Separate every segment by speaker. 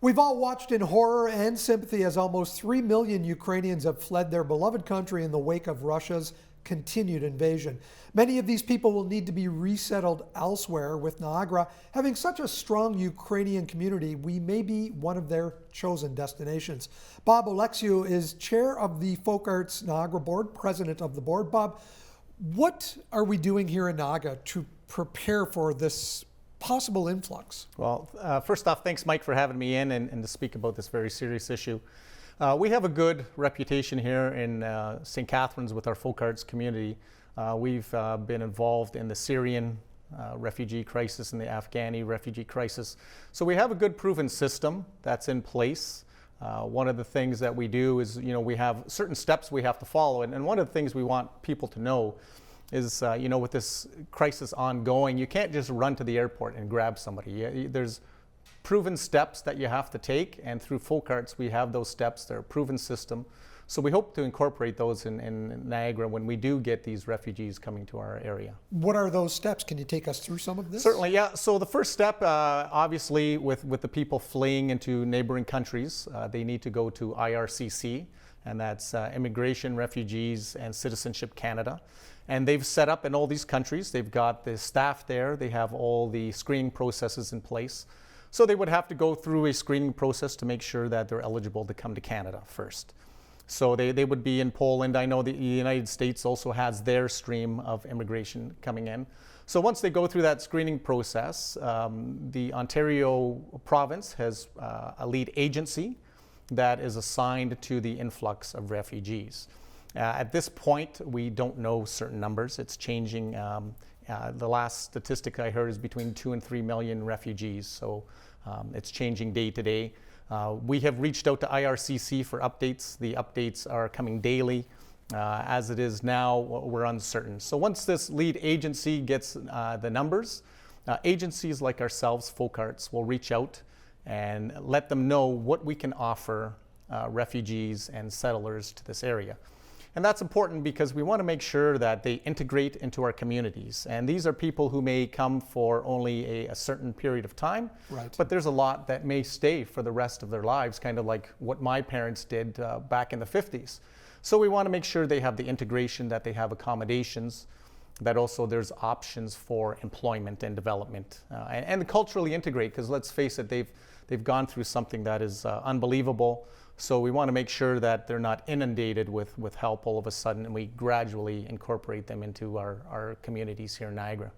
Speaker 1: We've all watched in horror and sympathy as almost 3 million Ukrainians have fled their beloved country in the wake of Russia's continued invasion. Many of these people will need to be resettled elsewhere. With Niagara having such a strong Ukrainian community, we may be one of their chosen destinations. Bob Oleksiw is chair of the Folk Arts Niagara Board, president of the board. Bob, what are we doing here in Niagara to prepare for this possible influx?
Speaker 2: Well, first off, thanks, Mike, for having me in and to speak about this very serious issue. We have a good reputation here in St. Catharines with our folk arts community. We've been involved in the Syrian refugee crisis and the Afghani refugee crisis. So we have a good proven system that's in place. One of the things that we do is, we have certain steps we have to follow. And one of the things we want people to know is, with this crisis ongoing, you can't just run to the airport and grab somebody. There's proven steps that you have to take, and through folk arts we have those steps. They're a proven system. So we hope to incorporate those in Niagara when we do get these refugees coming to our area.
Speaker 1: What are those steps? Can you take us through some of this?
Speaker 2: Certainly, yeah. So the first step, obviously, with the people fleeing into neighboring countries, they need to go to IRCC, and that's Immigration, Refugees, and Citizenship Canada. And they've set up in all these countries, they've got the staff there, they have all the screening processes in place. So they would have to go through a screening process to make sure that they're eligible to come to Canada first. So they would be in Poland. I know the United States also has their stream of immigration coming in. So once they go through that screening process, the Ontario province has a lead agency that is assigned to the influx of refugees. At this point, we don't know certain numbers. It's changing. The last statistic I heard is between 2 and 3 million refugees. So it's changing day to day. We have reached out to IRCC for updates. The updates are coming daily. As it is now, we're uncertain. So once this lead agency gets the numbers, agencies like ourselves, Folk Arts, will reach out and let them know what we can offer refugees and settlers to this area. And that's important because we want to make sure that they integrate into our communities. And these are people who may come for only a certain period of time,
Speaker 1: right,
Speaker 2: but there's a lot that may stay for the rest of their lives, kind of like what my parents did back in the 50s. So we want to make sure they have the integration, that they have accommodations, that also there's options for employment and development, and culturally integrate, because let's face it, they've gone through something that is unbelievable. So we want to make sure that they're not inundated with help all of a sudden, and we gradually incorporate them into our communities here in Niagara.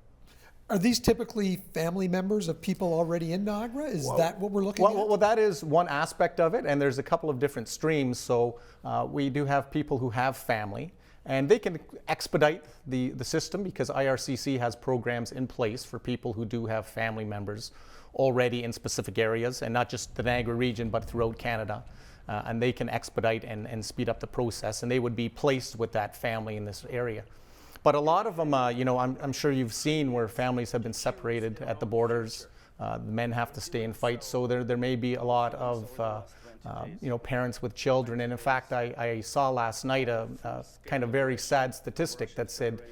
Speaker 1: Are these typically family members of people already in Niagara? Is that what we're looking at?
Speaker 2: Well, that is one aspect of it, and there's a couple of different streams. So we do have people who have family, and they can expedite the system because IRCC has programs in place for people who do have family members already in specific areas, and not just the Niagara region, but throughout Canada. And they can expedite and speed up the process, and they would be placed with that family in this area. But a lot of them, I'm sure you've seen where families have been separated at the borders. The men have to stay and fight, so there may be a lot of parents with children. And in fact, I saw last night a kind of very sad statistic that said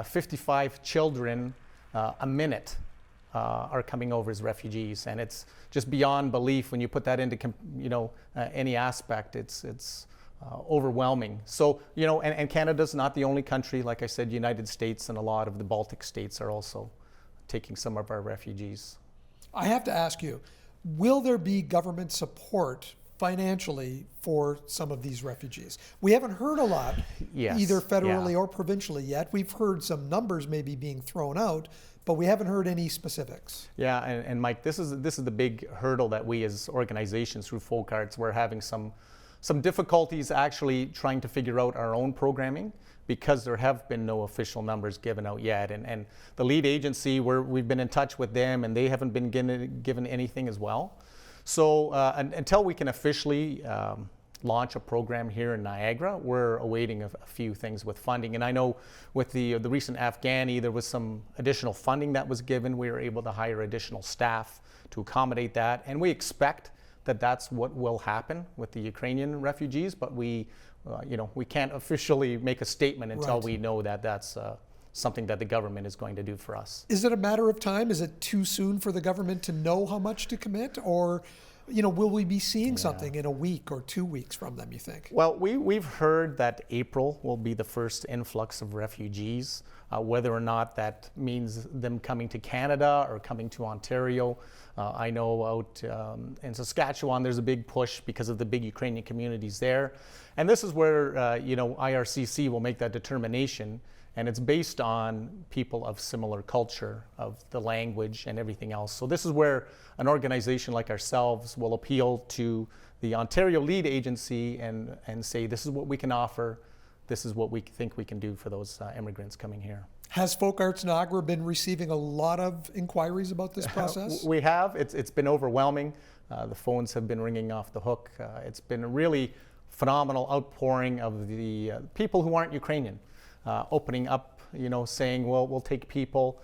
Speaker 2: 55 children a minute are coming over as refugees, and it's just beyond belief when you put that into any aspect. It's overwhelming. So and Canada's not the only country. Like I said, United States and a lot of the Baltic states are also taking some of our refugees.
Speaker 1: I have to ask you, will there be government support financially for some of these refugees? We haven't heard a lot,
Speaker 2: yes,
Speaker 1: either federally or provincially yet. We've heard some numbers maybe being thrown out, but we haven't heard any specifics.
Speaker 2: Yeah, and Mike, this is the big hurdle that we as organizations through Folk Arts, we're having some difficulties actually trying to figure out our own programming, because there have been no official numbers given out yet. And the lead agency, we've been in touch with them, and they haven't been given anything as well. So until we can officially launch a program here in Niagara, we're awaiting a few things with funding. And I know with the recent Afghani, there was some additional funding that was given. We were able to hire additional staff to accommodate that. And we expect that that's what will happen with the Ukrainian refugees, but we can't officially make a statement until we know that that's something that the government is going to do for us.
Speaker 1: Is it a matter of time? Is it too soon for the government to know how much to commit, or Will we be seeing something in a week or 2 weeks from them, you think?
Speaker 2: Well, we've heard that April will be the first influx of refugees. Whether or not that means them coming to Canada or coming to Ontario. I know out in Saskatchewan there's a big push because of the big Ukrainian communities there. And this is where IRCC will make that determination. And it's based on people of similar culture, of the language and everything else. So this is where an organization like ourselves will appeal to the Ontario lead agency and say, this is what we can offer. This is what we think we can do for those immigrants coming here.
Speaker 1: Has Folk Arts Niagara been receiving a lot of inquiries about this process?
Speaker 2: We have. It's been overwhelming. The phones have been ringing off the hook. It's been a really phenomenal outpouring of the people who aren't Ukrainian. Opening up, saying, well, we'll take people,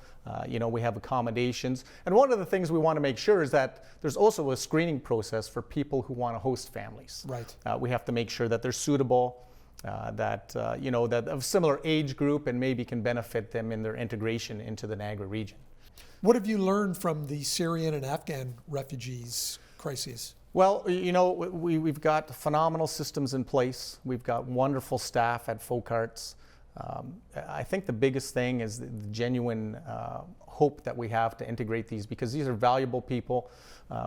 Speaker 2: we have accommodations. And one of the things we want to make sure is that there's also a screening process for people who want to host families.
Speaker 1: Right.
Speaker 2: We have to make sure that they're suitable, that of similar age group and maybe can benefit them in their integration into the Niagara region.
Speaker 1: What have you learned from the Syrian and Afghan refugees crises?
Speaker 2: Well, we've got phenomenal systems in place. We've got wonderful staff at Folk Arts. I think the biggest thing is the genuine hope that we have to integrate these, because these are valuable people.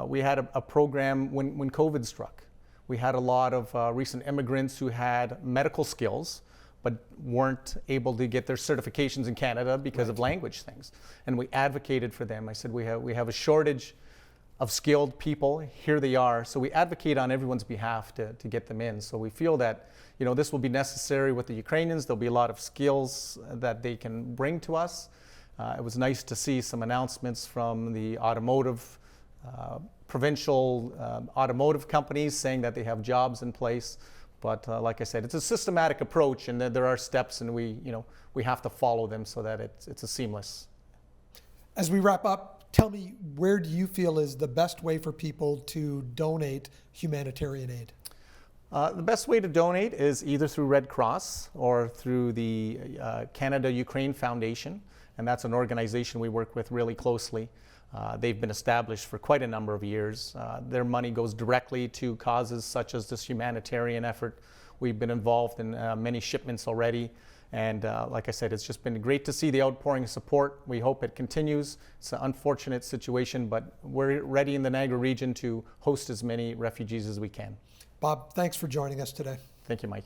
Speaker 2: We had a program when COVID struck. We had a lot of recent immigrants who had medical skills but weren't able to get their certifications in Canada because of language things. And we advocated for them. I said, we have a shortage of skilled people. Here they are. So we advocate on everyone's behalf to get them in. So we feel that this will be necessary with the Ukrainians. There'll be a lot of skills that they can bring to us. It was nice to see some announcements from the automotive, provincial automotive companies saying that they have jobs in place. But like I said, it's a systematic approach, and there are steps, and we have to follow them so that it's a seamless.
Speaker 1: As we wrap up, tell me, where do you feel is the best way for people to donate humanitarian aid?
Speaker 2: The best way to donate is either through Red Cross or through the Canada-Ukraine Foundation, and that's an organization we work with really closely. They've been established for quite a number of years. Their money goes directly to causes such as this humanitarian effort. We've been involved in many shipments already. And like I said, it's just been great to see the outpouring of support. We hope it continues. It's an unfortunate situation, but we're ready in the Niagara region to host as many refugees as we can.
Speaker 1: Bob, thanks for joining us today.
Speaker 2: Thank you, Mike.